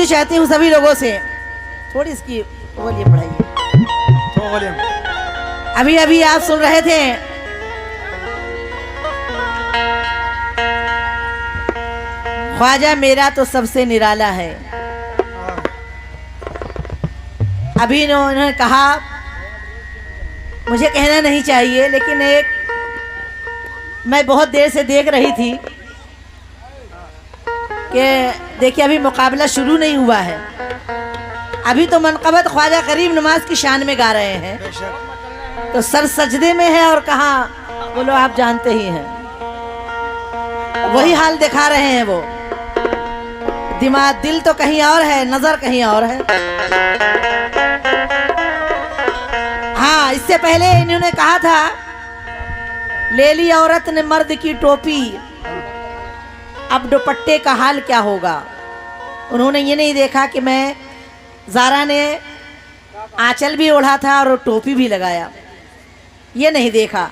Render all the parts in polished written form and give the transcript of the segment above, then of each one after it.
माफी चाहती हूँ सभी लोगों से। थोड़ी इसकी वॉल्यूम बढ़ाइए। तो वॉल्यूम। अभी अभी आप सुन रहे थे ख्वाजा मेरा तो सबसे निराला है। अभी उन्होंने कहा, मुझे कहना नहीं चाहिए, लेकिन एक मैं बहुत देर से देख रही थी कि देखिए अभी मुकाबला शुरू नहीं हुआ है। अभी तो मनक़बत ख्वाजा करीम नवाज की शान में गा रहे हैं, तो सर सजदे में है और कहाँ बोलो आप जानते ही हैं, वही हाल दिखा रहे हैं वो। दिमाग दिल तो कहीं और है, नजर कहीं और है। हाँ, इससे पहले इन्होंने कहा था ले ली औरत ने मर्द की टोपी, अब दुपट्टे का हाल क्या होगा। उन्होंने ये नहीं देखा कि मैं ज़ारा ने आंचल भी ओढ़ा था और टोपी भी लगाया, ये नहीं देखा।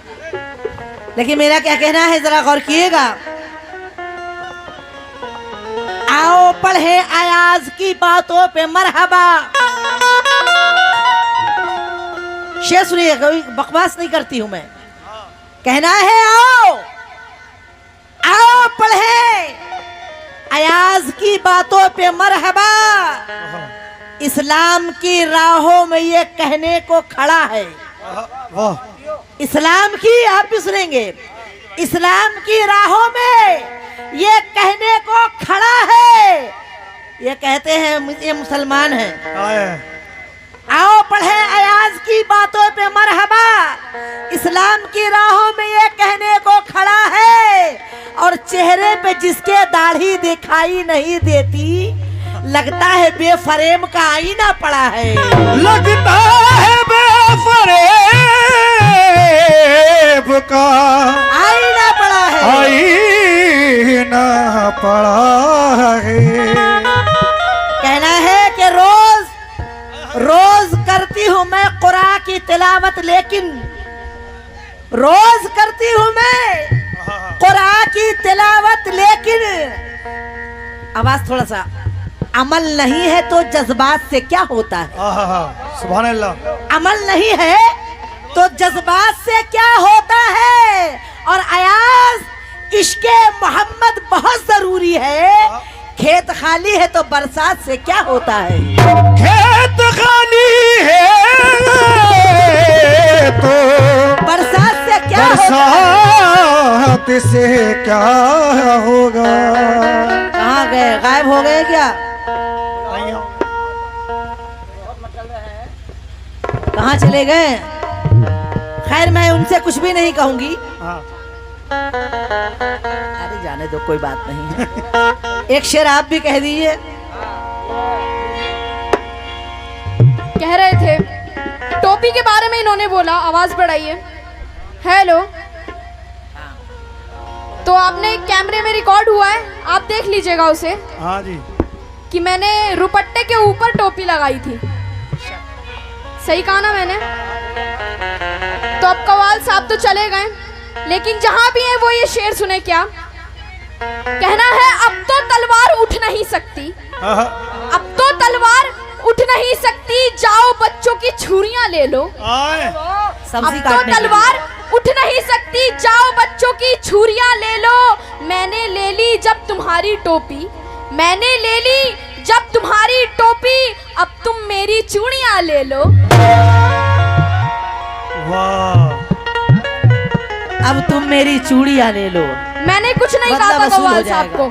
लेकिन मेरा क्या कहना है, जरा गौर किएगा। आओ पढ़े अयाज की बातों पे मरहबा। शेर सुनिए, कोई बकवास नहीं करती हूं मैं। कहना है आओ आओ पढ़े अयाज की बातों पे मरहबा। इस्लाम की राहों में ये कहने को खड़ा है। इस्लाम की, आप भी सुनेंगे, इस्लाम की राहों में ये कहने को खड़ा है। ये कहते हैं ये मुसलमान हैं। आओ पढ़े अयाज की बातों पे मरहबा। इस्लाम की राहों में ये कहने को खड़ा है, और चेहरे पे जिसके दाढ़ी दिखाई नहीं देती, लगता है बेफरेम का आईना पड़ा है। लगता है बेफरेम का आईना पड़ा है। आईना पड़ा है। कहना है कि रोज करती हूँ मैं कुरान की तिलावत, लेकिन रोज करती हूँ मैं कुरान की तिलावत, लेकिन आवाज थोड़ा सा, अमल नहीं है तो जज्बात से क्या होता है। सुभान अल्लाह। अमल नहीं है तो जज्बात से क्या होता है। और अयाज इश्के मोहम्मद बहुत जरूरी है। खेत खाली है तो बरसात से क्या होता है। खेत खाली है तो बरसात से क्या बरसात से क्या होगा। कहाँ गए, गायब हो गए क्या, कहाँ चले गए। खैर मैं उनसे कुछ भी नहीं कहूंगी। अरे जाने दो, कोई बात नहीं है। एक शेर आप भी कह दीजिए। कह रहे थे टोपी के बारे में, इन्होंने बोला आवाज बढ़ाइए। हेलो, तो आपने कैमरे में रिकॉर्ड हुआ है, आप देख लीजिएगा उसे। हाँ जी। कि मैंने रुपट्टे के ऊपर टोपी लगाई थी, सही कहा ना मैंने। तो अब कवाल साहब तो चले गए, लेकिन जहां भी है वो ये शेर सुने। क्या कहना है, अब तो तलवार उठ नहीं सकती, अब तो तलवार उठ नहीं सकती, जाओ बच्चों की छुरियां ले लो। अब तो तलवार उठ नहीं सकती, जाओ बच्चों की छुरियां ले लो। मैंने ले ली जब तुम्हारी टोपी, मैंने ले ली जब तुम्हारी टोपी, अब तुम मेरी चूड़ियां ले लो। वाह, अब तुम मेरी चूड़ियां ले लो। मैंने कुछ नहीं कहा था कव्वाल साहब को,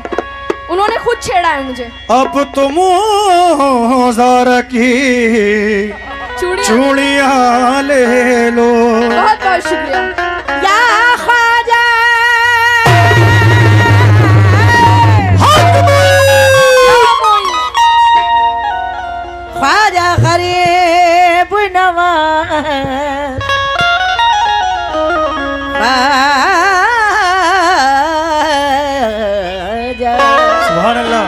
उन्होंने खुद छेड़ा है मुझे। अब तुम ज़ारा की चूड़ियां ले लो। बहुत बहुत शुक्रिया। या ख्वाजा ख्वाजा गरीब नवाज, सुभान अल्लाह।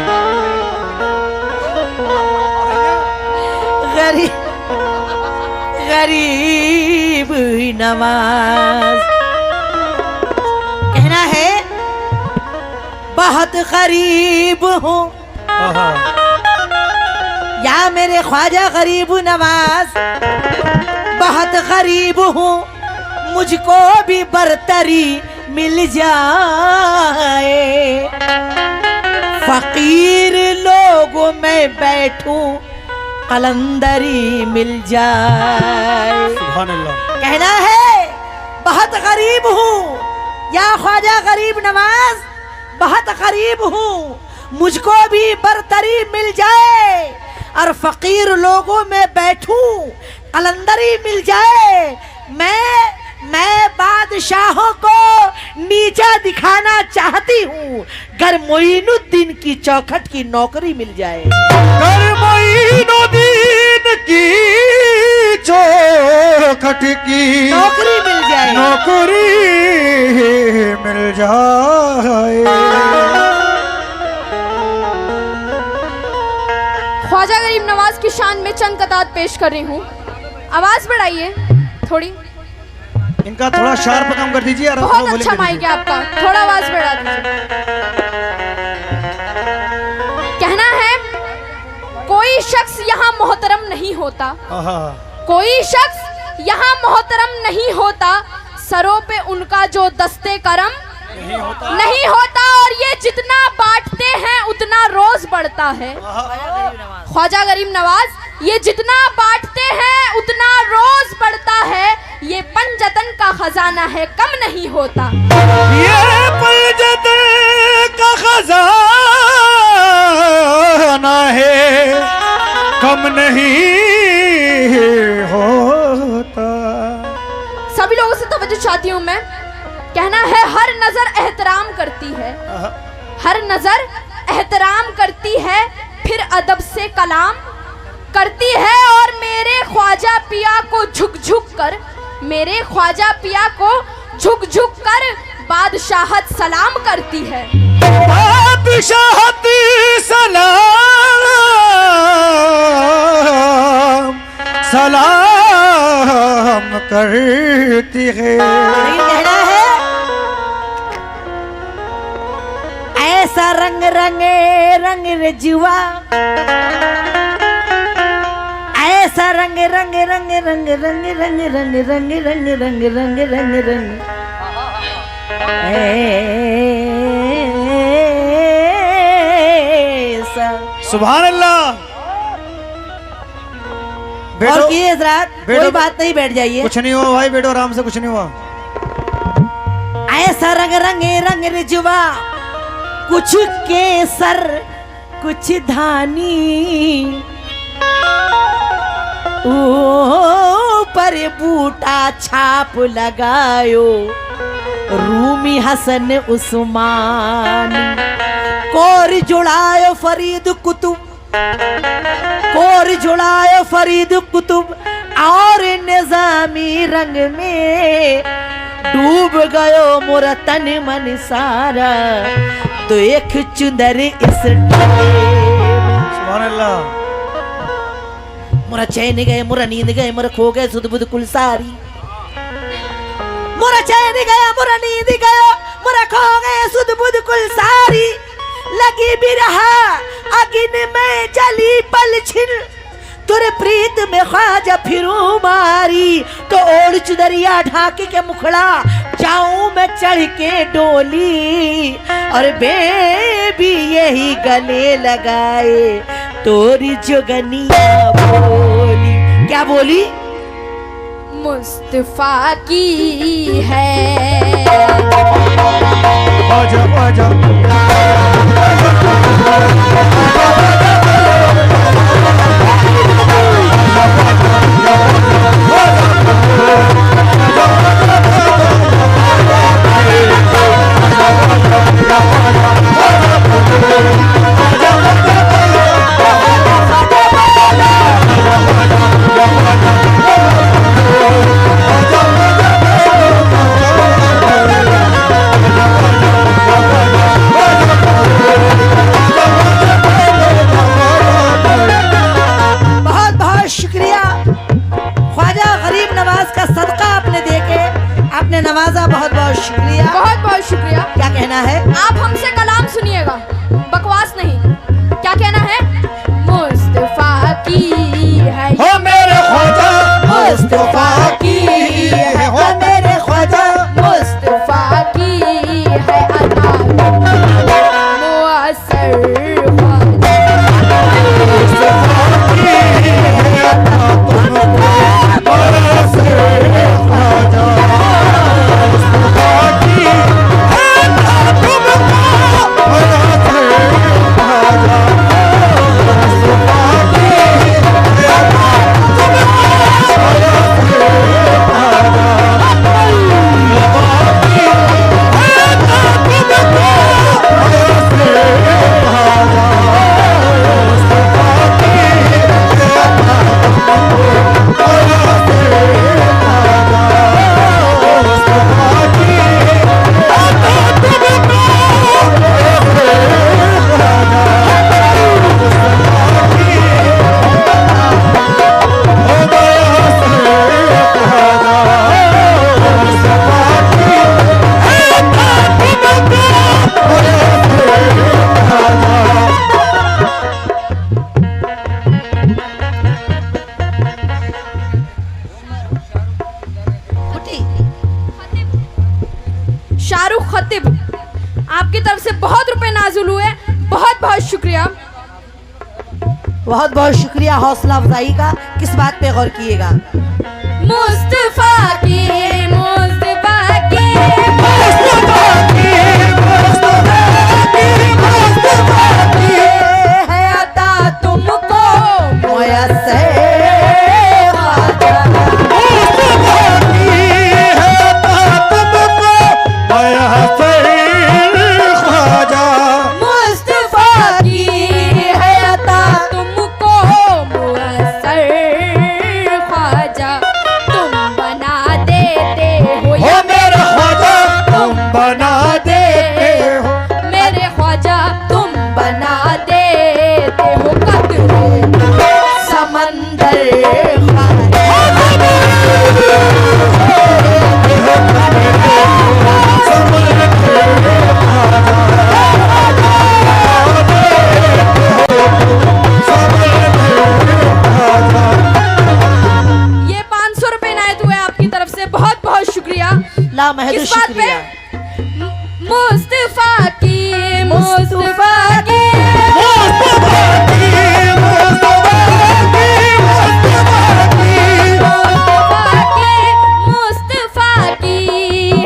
गरीब नवाज। कहना है बहुत गरीब हूँ, या मेरे ख्वाजा गरीब नवाज, बहुत गरीब हूँ, मुझको भी बरतरी मिल जाए। फकीर लोगों में बैठूं, कलंदरी मिल जाए। सुभान अल्लाह। कहना है बहुत गरीब हूँ, या ख्वाजा गरीब नवाज, बहुत गरीब हूँ, मुझको भी बरतरी मिल जाए। और फकीर लोगों में बैठूं, कलंदरी मिल जाए। मैं बादशाहों को नीचा दिखाना चाहती हूँ, गर मोइनुद्दीन की चौखट की नौकरी मिल जाए। गर मोइनुद्दीन की चौखट की नौकरी मिल जाए। नौकरी मिल जाए। ख्वाजा गरीब नवाज की शान में चंद कतार पेश कर रही हूँ। आवाज बढ़ाइए थोड़ी। इनका थोड़ा शार्प काम कर दीजिए यार। बहुत अच्छा माइक है आपका, थोड़ा आवाज बढ़ा दीजिए। कहना है कोई शख्स यहाँ मोहतरम नहीं होता, कोई शख्स यहाँ मोहतरम नहीं होता, सरों पे उनका जो दस्ते करम नहीं होता। और ये जितना बांटते हैं उतना रोज बढ़ता है। ख्वाजा गरीब नवाज, ये जितना बांटते हैं उतना रोज बढ़ता है। ये पंजतन का खजाना है, कम नहीं होता। ये पंजतन का खजाना है, कम नहीं होता। सभी लोगों से तवज्जो चाहती हूँ मैं। कहना है हर नजर एहतराम करती है, हर नजर एहतराम करती है, फिर अदब से कलाम करती है। और मेरे ख्वाजा पिया को झुक झुक कर, मेरे ख्वाजा पिया को झुक झुक कर बादशाहत सलाम करती है। बादशाहत सलाम सलाम करती है। कहना है ऐसा रंग रंगे रंग रजुआ, ऐसा रंग रंग रंग रंग रंग रंग रंग रंग रंग रंग रंग रंग रंग ऐसा। सुभान अल्लाह। और की हजरात, कोई बात नहीं, बैठ जाइए। कुछ नहीं हुआ भाई, बैठो आराम से, कुछ नहीं हुआ। ऐसा रंग रंगे रंग रिजवा, कुछ केसर कुछ धानी, ऊपर बूटा छाप लगायो रूमी हसन उस्मान। कोर जुड़ायो फरीद कुतुब, कोर जुड़ायो फरीद कुतुब, और निजामी रंग में डूब गयो मोरा तन मन सारा, तो एक चुंदर इस सुभान अल्लाह। मोरा चैन गए, मोरा नींद गए, मोरा खो गए सुध बुध कुल सारी। मोरा चैन गया, मोरा नींद गया, मोरा खो गए सुध बुध कुल सारी। लगी भी रहा अगिन में जली पल छिन, तुर प्रीत में ख्वाजा फिरूं मारी। तो ओढ़ चुदरिया ढाके के मुखड़ा, जाऊं मैं चढ़ के डोली, और बेबी यही गले लगाए तोरी जोगनिया बोली। क्या बोली? मुस्तफा की है। आजा आजा। नवाजा, बहुत बहुत शुक्रिया, बहुत बहुत शुक्रिया। क्या कहना है? आप हमसे कलाम सुनिएगा, बकवास नहीं। क्या कहना है? मुस्तफा शाहरुख खतीब, आपकी तरफ से बहुत रुपए नाजुल हुए, बहुत बहुत शुक्रिया। बहुत बहुत शुक्रिया हौसला अफजाई का। किस बात पे गौर किएगा? मुस्तफा की मुस्तफा की है अता तुमको मुयस्सर ख्वाजा। मुस्तफा की है अता तुमको मुयस्सर ख्वाजा, तुम बना देते हो या मेरे ख्वाजा तुम बना देते हो, मेरे ख्वाजा तुम बना देते हो कतरे समंदर ये 500 रुपए इनायत हुए आपकी तरफ से, बहुत बहुत शुक्रिया। ला महदूद किस बात पे? शुक्रिया। मुस्तफा की मुस्तफा की मुस्तफा की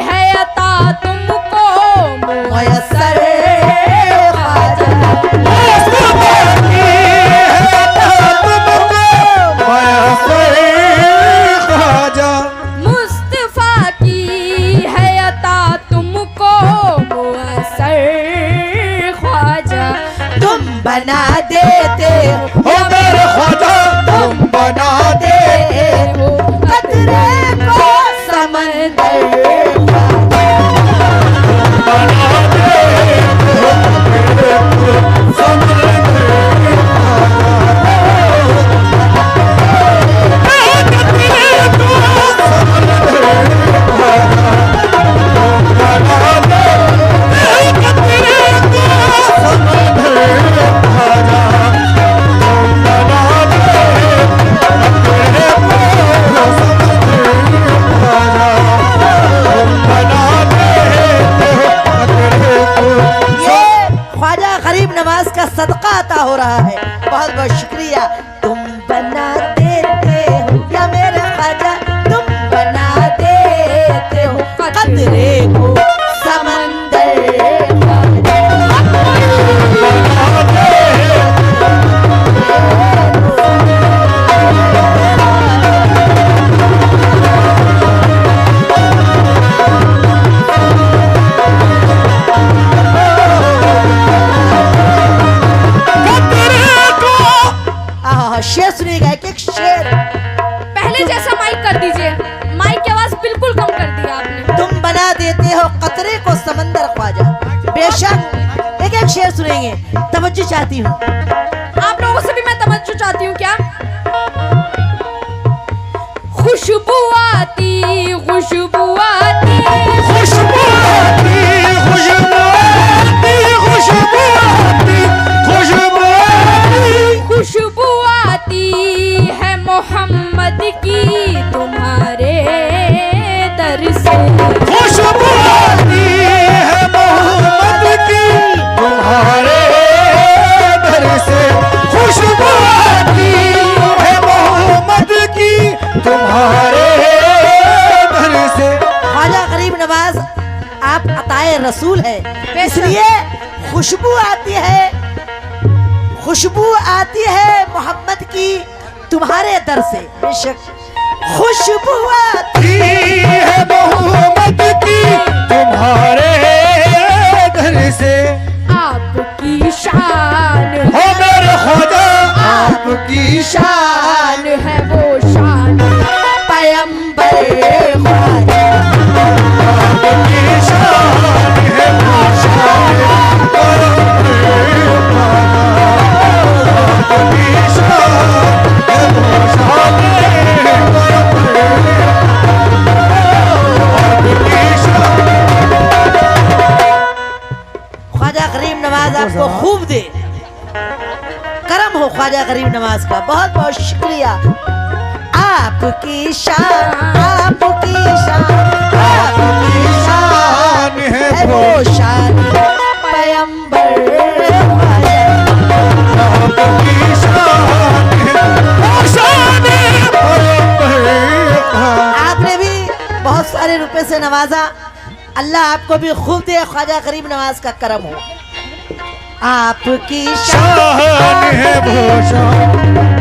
है अता तुमको मुयस्सर ख्वाजा। ख्वाजा। मुस्तफा की है अता तुमको मुयस्सर ख्वाजा, तुम बना देते हो मेरे ख्वाजा तुम बना देते हो कतरे को समंदर नमाज का सदका अता हो रहा है। बहुत बहुत शुक्रिया। तुम बना देते हो या मेरे ख्वाजा तुम बना देते हो कतरे को समंदर शेर सुनिएगा, एक शेर। पहले जैसा माइक कर दीजिए, माइक की आवाज बिल्कुल कम कर दी आपने। तुम बना देते हो कतरे को समंदर ख्वाजा। बेशक एक एक शेर सुनेंगे, तवज्जो चाहती हूँ। आप लोगों से भी मैं तवज्जो चाहती हूँ। क्या खुशबू आती खुशबू आती खुशबू आती खुशबू आती खुशबू आती खुशबू आती खुशबू आती है मोहम्मद की तुम्हारे दर से। खुशबू आती है मोहम्मद की तुम्हारे दर से। खुशबू आती है मोहम्मद की तुम्हारे दर से। ख्वाजा गरीब नवाज आप अताए रसूल है, इसलिए खुशबू आती है, खुशबू आती है मोहम्मद की तुम्हारे दर से। बेशक खुशबू आती है मोहम्मद की तुम्हारे दर से। आपकी शान हो मेरे खुदा आपकी शान है वो शान पैगंबर ख्वाजा। आपकी शान है वो शान आपकी शान है वो शान ख्वाजा गरीब नवाज आपको खूब दे, करम हो ख्वाजा गरीब नवाज का। बहुत बहुत शुक्रिया। आपकी शान आपकी शान आपकी शान है अल्लाह आपको भी खूब दे, ख्वाजा गरीब नवाज का करम हो। आपकी शान है भूषण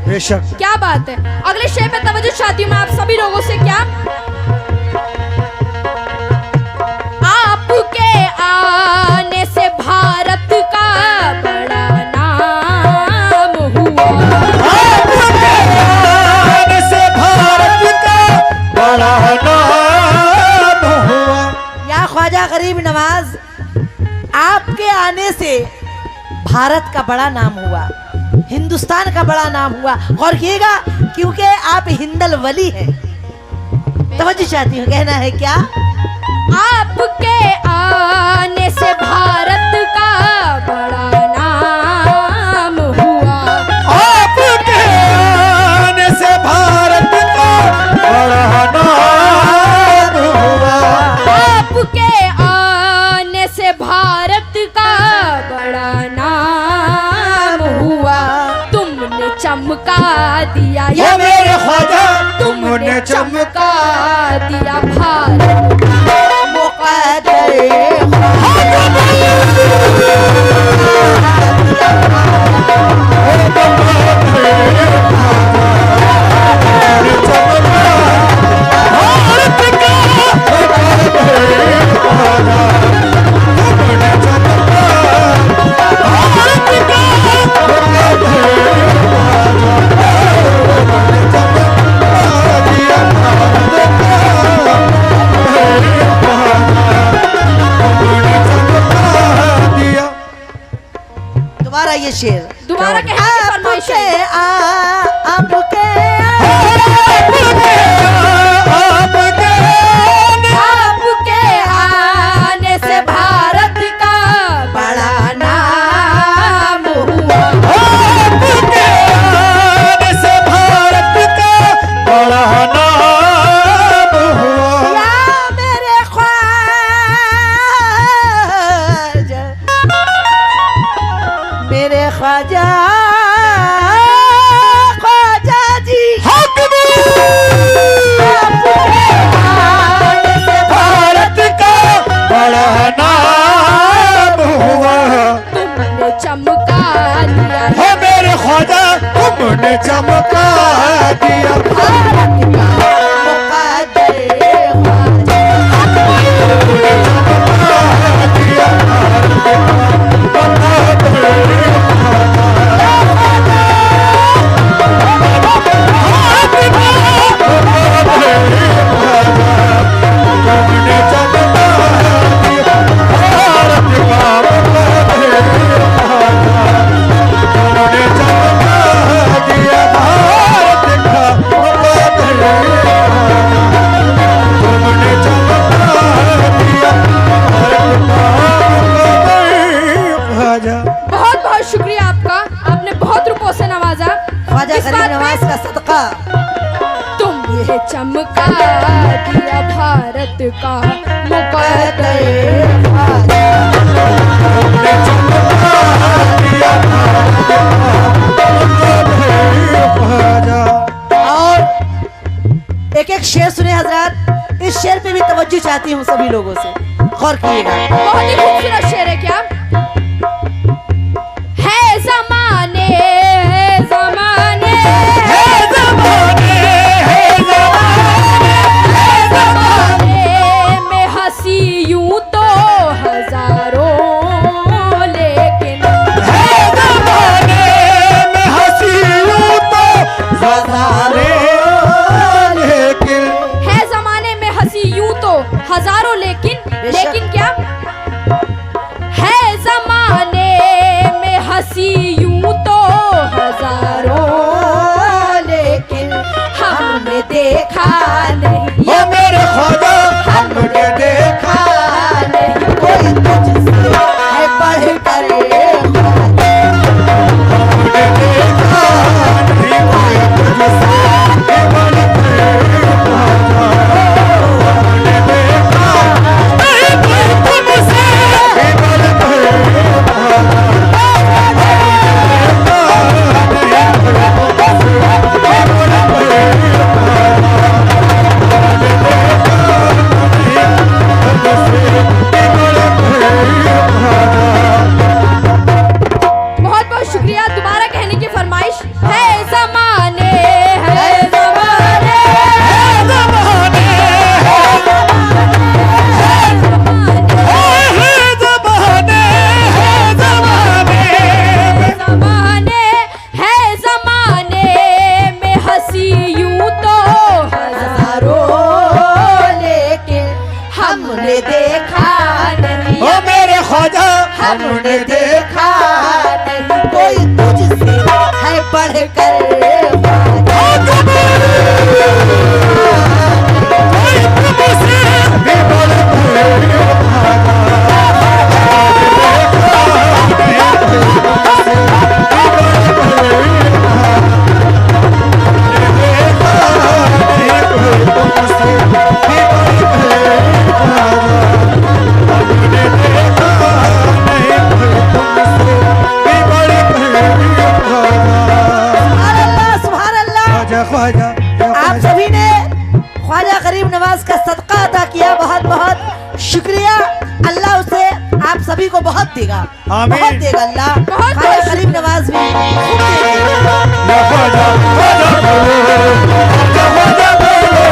बेशक। क्या बात है। अगले शेर पे तवज्जो चाहती हूँ मैं आप सभी लोगों से। क्या आपके आने से भारत का बड़ा नाम हुआ, आपके आने से भारत का बड़ा नाम हुआ। या ख्वाजा गरीब नवाज, आपके आने से भारत का बड़ा नाम हुआ, हिंदुस्तान का बड़ा नाम हुआ। गौर किएगा क्योंकि आप हिंदल वली हैं। तवज्जो चाहती हूँ, कहना है क्या? आपके आने से भारत का बड़ा नाम हुआ, आपके आने से भारत का बड़ा नाम हुआ, आपके आने से भारत का बड़ा नाम हुआ। तुमने चमका दिया ये मेरे ख्वाजा, तुमने चमका दिया भारत दोबारा ये शेर दोबारा कहने की फरमाइश है। आपके आने से भारत का बड़ा नाम हुआ, आपके आने से भारत का बड़ा नाम हुआ। या मेरे ख्वाजा, मेरे ख्वाजा, ख्वाजा जी, भारत का बड़ा नाम हुआ। तुमने चमका दिया हो मेरे ख्वाजा, तुमने चमका दिया भारत का मुकद्दर बहुत बहुत शुक्रिया आपका, आपने बहुत रुपयों से नवाजा। ख्वाजा इस गरीब बात नवाज पे का सदका। तुमने चमका दिया भारत का मुकद्दर। और एक एक शेर सुने हजरात। इस शेर पे भी तवज्जो चाहती हूँ सभी लोगों से, गौर कीजिएगा। बहुत ही खूबसूरत शेर है। क्या है जमाने, है जमाने, है जमाने, है जमाने, है जमाने में हंसी यूं तो हजारों, लेकिन है जमाने में हंसी यूं तो हजारे, लेकिन है जमाने में हंसी यूं तो हजारों, लेकिन लेकिन क्या है जमाने में हंसी यूं तो देखा नहीं, ओ मेरे ख्वाजा हमने देखा नहीं कोई तुझसे है बढ़ कर हमने देखा नहीं कोई तुझसे है बढ़ कर ख्वाजा। हमने देखा नहीं कोई तुझसे है बढ़ कर ख्वाजा। बहुत बहुत शुक्रिया। दोबारा कहने की फरमाइश है। ज़माने है ज़माने ज़माने है ज़माने में हंसी यूं तो हजारों, लेकिन हमने देखा नहीं, ओ मेरे ख्वाजा हमने देखा नहीं कोई तुझसे है बढ़ कर ख्वाजा आप सभी ने ख्वाजा गरीब नवाज का सदका अदा किया। बहुत बहुत शुक्रिया। अल्लाह उसे आप सभी को बहुत देगा, आमीन। बहुत देगा अल्लाह। बहुत ख्वाजा गरीब नवाज भी खूब देगा। या ख्वाजा ख्वाजा बोलो, या ख्वाजा बोलो,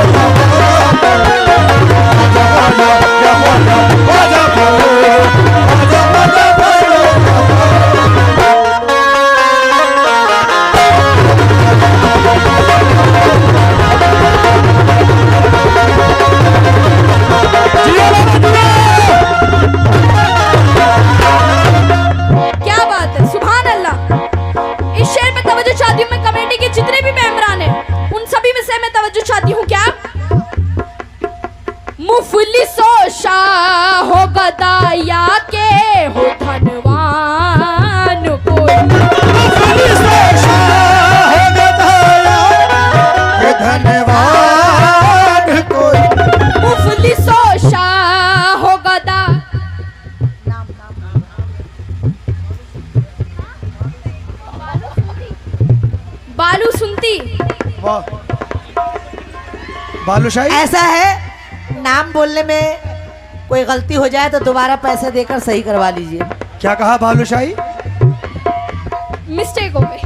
या ख्वाजा ख्वाजा बोलो, ख्वाजा ख्वाजा बोलो। क्या बात है, सुभान अल्लाह। इस शेर में तवज्जो चाहती हूँ मैं, कमेटी के जितने भी मेंबरान हैं उन सभी में से मैं तवज्जो चाहती हूँ। क्या मुफलिसो शाह गदाया के हो धनवान कोई, धन्यवाद कोई मुफलिसो शाह गदा बालू सुनती। वाह बालूशाही। ऐसा है, नाम बोलने में कोई गलती हो जाए तो दोबारा पैसे देकर सही करवा लीजिए। क्या कहा बालूशाही? मिस्टेक हो गई।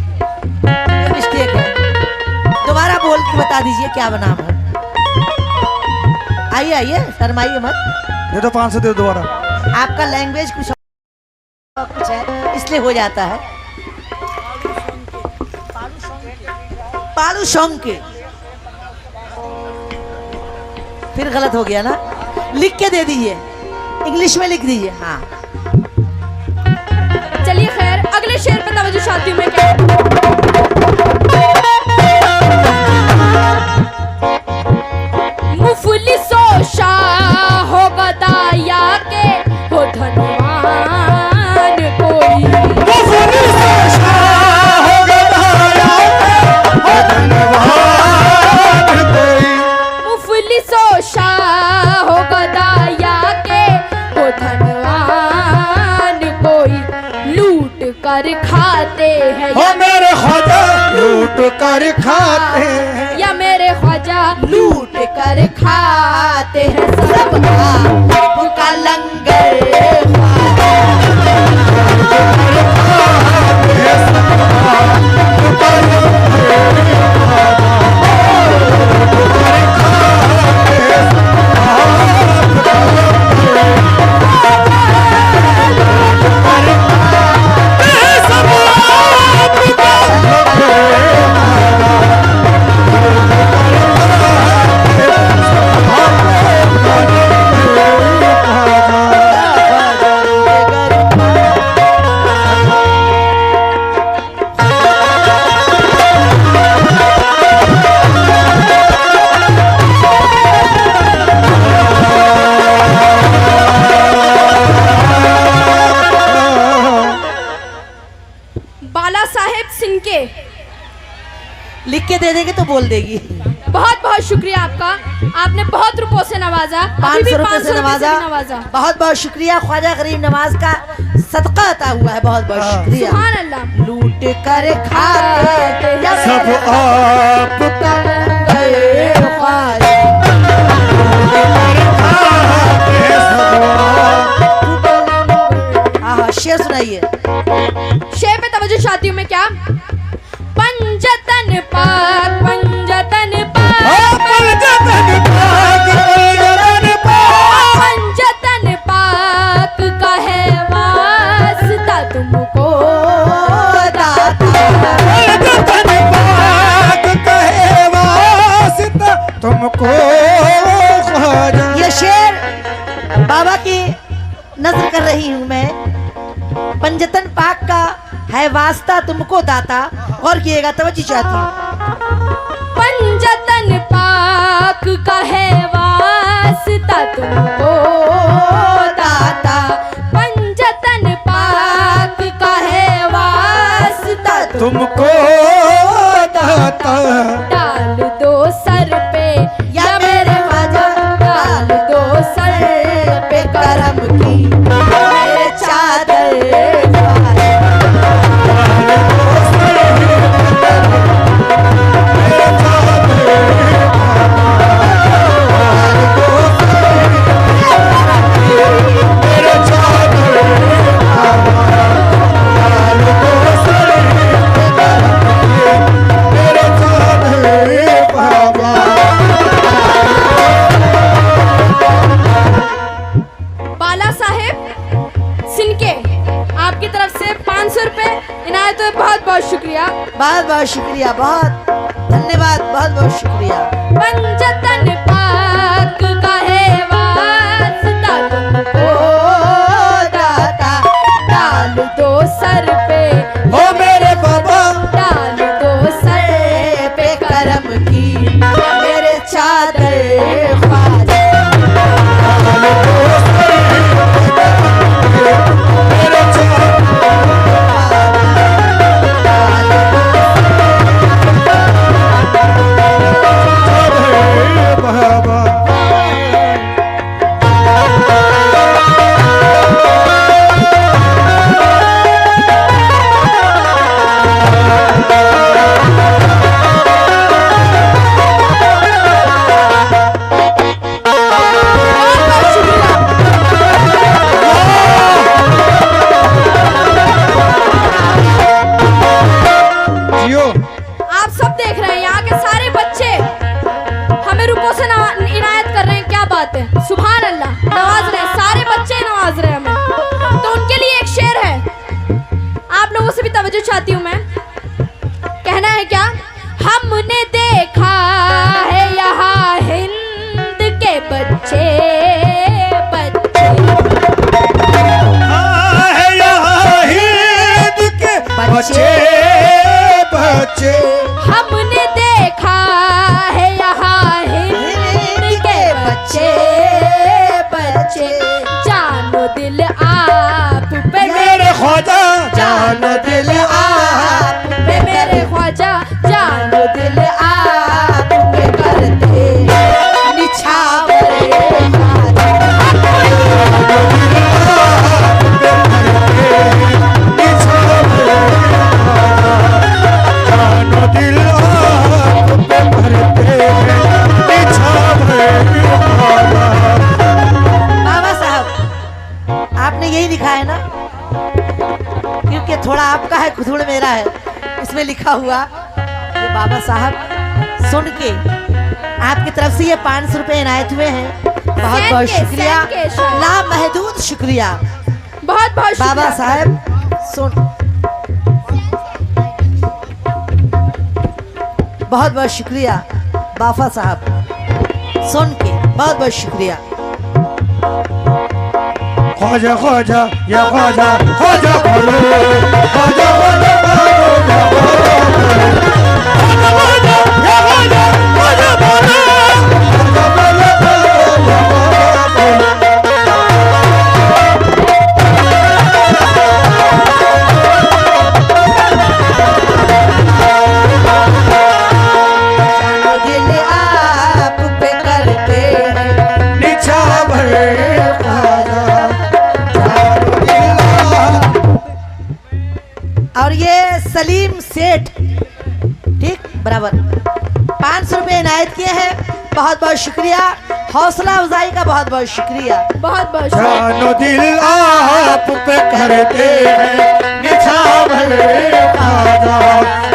ये मिस्टेक है, दोबारा बोल के बता दीजिए क्या नाम है। आइए आइए, शर्माइए मत। ये तो 500 दे दो दोबारा। आपका लैंग्वेज कुछ है इसलिए हो जाता है। पालू शोंके, फिर गलत हो गया ना। लिख के दे दीजिए, इंग्लिश में लिख दीजिए। हाँ चलिए खैर, अगले शेर पे तवज्जो चाहती हूँ मैं। क्या मुफलिसो शाह गदाया के हो धनवान कोई, मुफलिसो शाह गदाया के हो धनवान कोई, लूट कर खाते हैं हो मेरे ख्वाजा लूट कर खाते हैं। या मेरे ख्वाजा लूट कर खाते हैं सबका आपका लंगर। लिख के दे देंगे तो बोल देगी। बहुत बहुत शुक्रिया आपका, आपने बहुत रुपयों से नवाजा, अभी 500 भी रुपए 500 से रुपए नवाजा। नवाजा। बहुत बहुत शुक्रिया, ख्वाजा गरीब नवाज का सदका अता हुआ है, बहुत बहुत शुक्रिया। सुभान अल्लाह। लूट कर खाते या सब आप गए ख्वाजा। हाँ शेर सुनाइए। शेर पे तवज्जो चाहती हूँ मैं। क्या? पंजतन पाक, पंजतन पाक, पंजतन पाक का है वास्ता तुमको तुमको ये शेर बाबा की नजर कर रही हूँ मैं। पंजतन पाक का है वास्ता तुमको दाता। और किएगा, तवज्जो चाहती हूँ। पंजतन पाक का है वास्ता तुमको दाता, पंजतन पाक का है वास्ता तुमको दाता। डाल दो सर पे या मेरे ख्वाजा, डाल दो सर पे करम की मेरे चादर। बाला साहेब सिनके, आपकी तरफ से 500 रुपए इनायत हुए। बहुत बहुत शुक्रिया, बहुत बहुत शुक्रिया, बहुत धन्यवाद, बहुत बहुत शुक्रिया। पंजतन पाक का है वास्ता तुमको दाता, डाल दो सर पे ओ मेरे बाबा, डाल दो सर पे करम की मेरे चादर ख्वाजा। आप सब देख रहे हैं, यहाँ के सारे बच्चे हमें रुपयों से इनायत कर रहे हैं। क्या बात है, सुभान अल्लाह, नवाज रहे हैं, सारे बच्चे नवाज रहे हैं हमें। तो उनके लिए एक शेर है, आप लोगों से भी तवज्जो चाहती हूँ मैं। कहना है क्या? हमने देखा है यहाँ हिंद के बच्चे बच्चे, है यहाँ हिंद के बच्चे बच्चे। हमने देखा है यहाँ हिंद के बच्चे बच्चे, जानो दिल आप पे मेरे ख्वाजा, जानो दिल आप पे मेरे ख्वाजा, जानो दिल आप पे करते निछावरे जानो दिल आप पे भरते हैं निछावर। बाबा साहब, आपने यही लिखा है ना? क्योंकि थोड़ा आपका है, खुदुड़ मेरा है। इसमें लिखा हुआ ये बाबा साहब सुन के आपकी तरफ से ये 500 रुपए इनायत हुए हैं। बहुत बहुत शुक्रिया, सैन के शायद। लामहदूद शुक्रिया। बहुत बहुत बाबा शुक्रिया। साहब सुन, बहुत बहुत शुक्रिया बाफा साहब, सुन के बहुत बहुत शुक्रिया। ख्वाजा ख्वाजा या ख्वाजा, ख्वाजा बोलो, ख्वाजा बोलो, ख्वाजा बोलो, ख्वाजा या ख्वाजा, ख्वाजा बोलो, ख्वाजा बोलो, ख्वाजा बोलो। रहीम सेठ, ठीक बराबर 500 रुपये इनायत किए हैं। बहुत बहुत शुक्रिया, हौसला अफजाई का बहुत बहुत शुक्रिया। बहुत बहुत शुक्रिया। जानो दिल आप पे करते हैं निछावर आजाद।